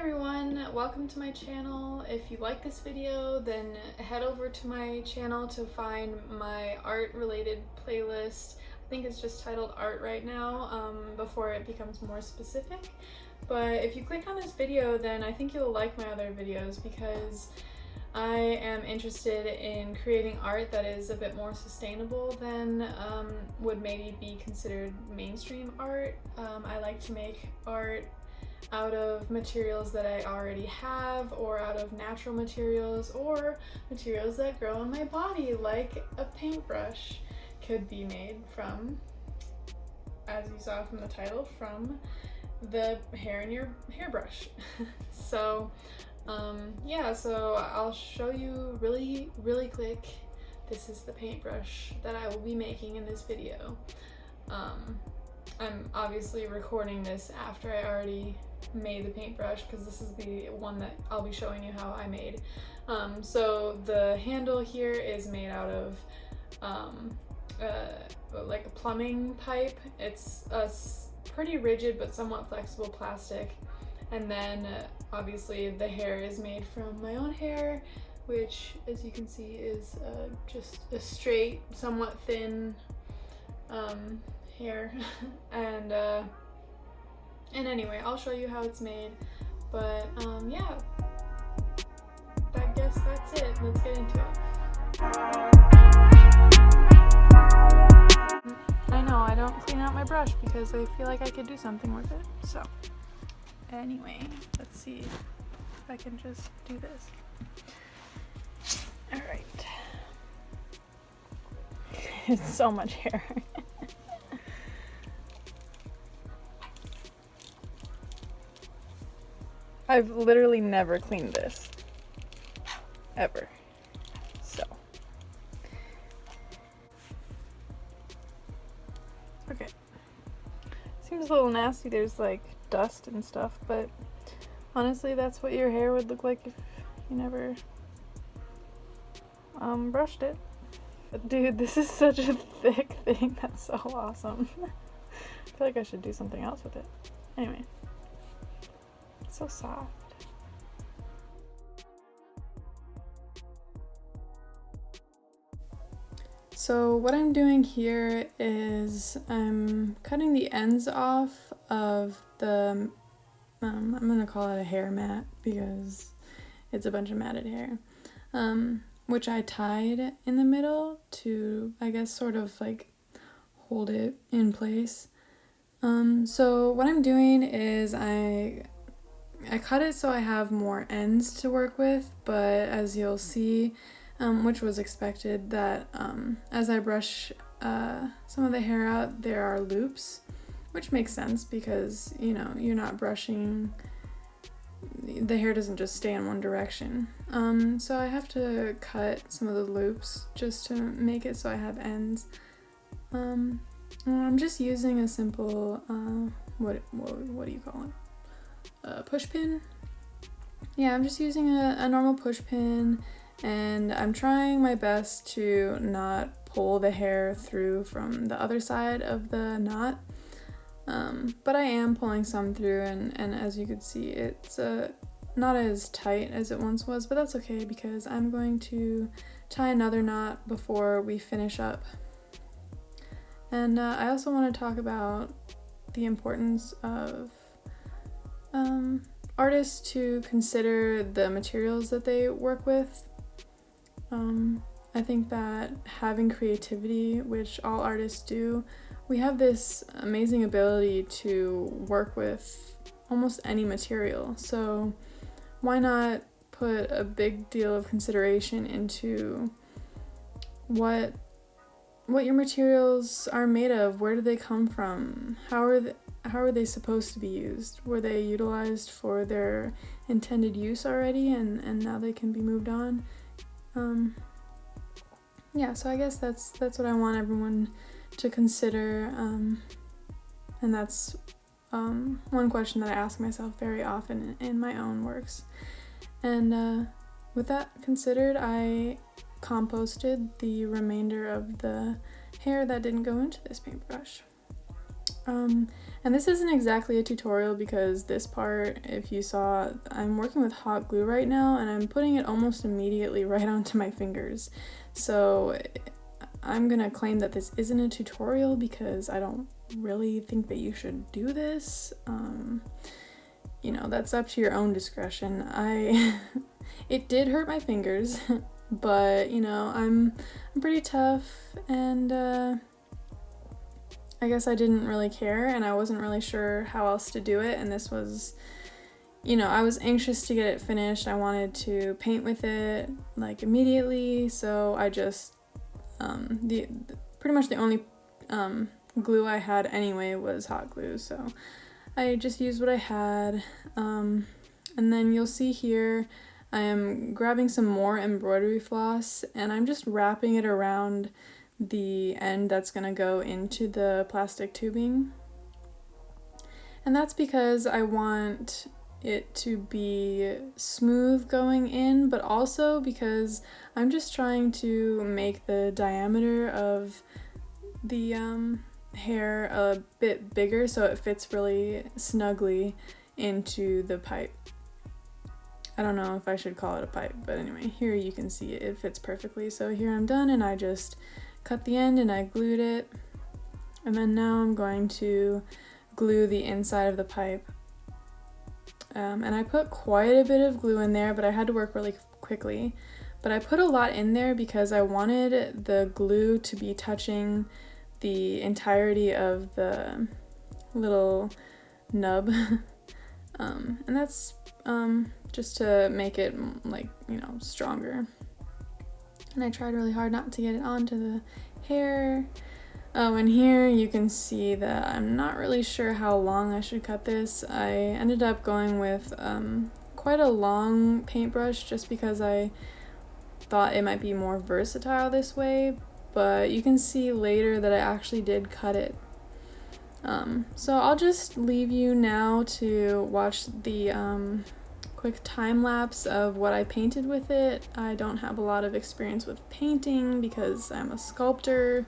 everyone, welcome to my channel. If you like this video, then head over to my channel to find my art related playlist. I think it's just titled art right now, before it becomes more specific. But if you click on this video, then I think you'll like my other videos because I am interested in creating art that is a bit more sustainable than would maybe be considered mainstream art. I like to make art out of materials that I already have, or out of natural materials, or materials that grow on my body, like a paintbrush could be made from, as you saw from the title, from the hair in your hairbrush. So yeah, so I'll show you really quick. This is the paintbrush that I will be making in this video. I'm obviously recording this after I already made the paintbrush because this is the one that I'll be showing you how I made. So the handle here is made out of like a plumbing pipe. It's a pretty rigid but somewhat flexible plastic. And then obviously the hair is made from my own hair, which as you can see is just a straight, somewhat thin hair. And anyway, I'll show you how it's made, but yeah, I guess that's it. Let's get into it. I know I don't clean out my brush because I feel like I could do something with it. So anyway, let's see if I can just do this. All right. It's so much hair. I've literally never cleaned this, ever, so. Okay, seems a little nasty, there's like dust and stuff, but honestly that's what your hair would look like if you never brushed it. But dude, this is such a thick thing, that's so awesome. I feel like I should do something else with it. Anyway. So soft. So what I'm doing here is I'm cutting the ends off of the, I'm gonna call it a hair mat because it's a bunch of matted hair, which I tied in the middle to, I guess, sort of like hold it in place. So what I'm doing is I cut it so I have more ends to work with, but as you'll see, which was expected, that as I brush some of the hair out, there are loops, which makes sense because, you know, you're not brushing, the hair doesn't just stay in one direction. So I have to cut some of the loops just to make it so I have ends. I'm just using a simple, what do you call it? Push pin. Yeah, I'm just using a normal push pin, and I'm trying my best to not pull the hair through from the other side of the knot, but I am pulling some through, and as you can see, it's not as tight as it once was, but that's okay because I'm going to tie another knot before we finish up. And I also want to talk about the importance of artists to consider the materials that they work with. I think that having creativity, which all artists do, we have this amazing ability to work with almost any material. So why not put a big deal of consideration into what your materials are made of? Where do they come from? How are they supposed to be used? Were they utilized for their intended use already and now they can be moved on? Yeah, so I guess that's what I want everyone to consider, and that's one question that I ask myself very often in my own works. And with that considered, I composted the remainder of the hair that didn't go into this paintbrush. And this isn't exactly a tutorial because this part, if you saw, I'm working with hot glue right now and I'm putting it almost immediately right onto my fingers. So I'm gonna claim that this isn't a tutorial because I don't really think that you should do this. You know, that's up to your own discretion. It did hurt my fingers, but you know, I'm pretty tough, and I guess I didn't really care, and I wasn't really sure how else to do it, and this was, you know, I was anxious to get it finished. I wanted to paint with it like immediately, so I just pretty much the only glue I had anyway was hot glue, so I just used what I had. And then you'll see here I am grabbing some more embroidery floss and I'm just wrapping it around the end that's gonna go into the plastic tubing. And that's because I want it to be smooth going in, but also because I'm just trying to make the diameter of the hair a bit bigger so it fits really snugly into the pipe. I don't know if I should call it a pipe, but anyway, here you can see it fits perfectly. So here I'm done and I just cut the end and I glued it. And then now I'm going to glue the inside of the pipe. And I put quite a bit of glue in there, but I had to work really quickly. But I put a lot in there because I wanted the glue to be touching the entirety of the little nub. And that's just to make it, like, you know, stronger. And I tried really hard not to get it onto the hair. Oh, and here you can see that I'm not really sure how long I should cut this. I ended up going with quite a long paintbrush just because I thought it might be more versatile this way, but you can see later that I actually did cut it. So I'll just leave you now to watch the quick time lapse of what I painted with it. I don't have a lot of experience with painting because I'm a sculptor.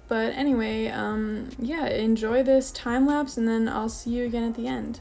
But anyway, yeah, enjoy this time lapse and then I'll see you again at the end.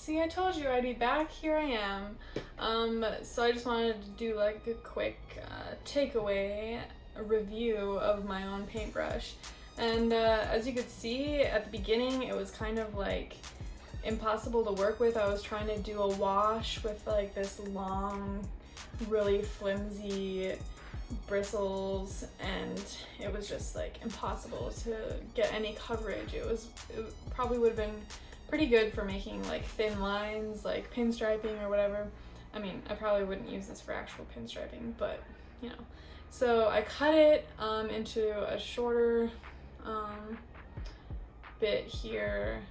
see, I told you I'd be back. Here I am. So I just wanted to do like a quick takeaway review of my own paintbrush. And as you could see at the beginning, it was kind of like impossible to work with. I was trying to do a wash with like this long, really flimsy bristles, and it was just like impossible to get any coverage. It probably would have been pretty good for making like thin lines, like pinstriping or whatever. I mean, I probably wouldn't use this for actual pinstriping, but you know. So I cut it into a shorter bit here,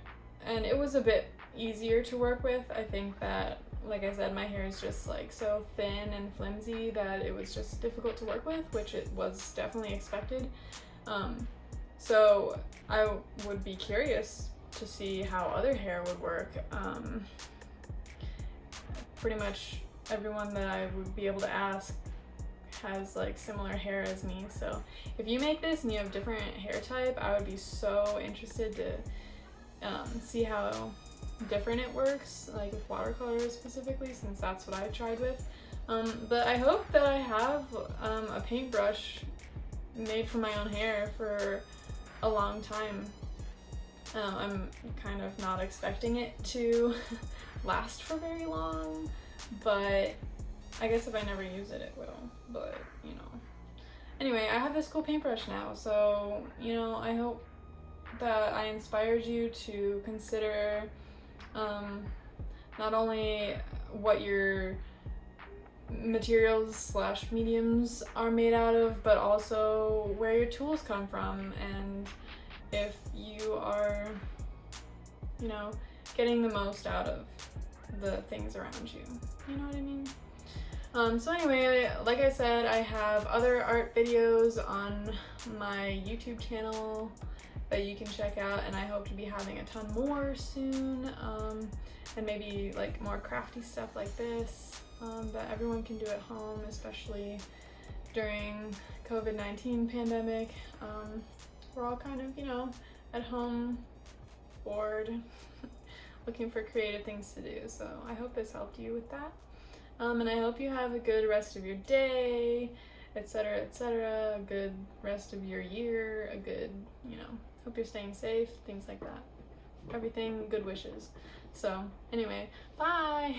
and it was a bit easier to work with. I think that, like I said, my hair is just like so thin and flimsy that it was just difficult to work with, which it was definitely expected. So I would be curious to see how other hair would work. Pretty much everyone that I would be able to ask has like similar hair as me, so if you make this and you have different hair type, I would be so interested to see how different it works, like with watercolor specifically, since that's what I tried with. But I hope that I have a paintbrush made for my own hair for a long time. I'm kind of not expecting it to last for very long, but I guess if I never use it, it will. But, you know. Anyway, I have this cool paintbrush now, so, you know, I hope that I inspired you to consider not only what your materials slash mediums are made out of, but also where your tools come from, and if you are, you know, getting the most out of the things around you. You know what I mean? So anyway, like I said, I have other art videos on my YouTube channel that you can check out, and I hope to be having a ton more soon, and maybe like more crafty stuff like this that everyone can do at home, especially during COVID-19 pandemic. We're all kind of, you know, at home, bored, looking for creative things to do, so I hope this helped you with that. And I hope you have a good rest of your day, etc., etc., a good rest of your year, a good, you know, hope you're staying safe, things like that. Everything, good wishes. So, anyway, bye!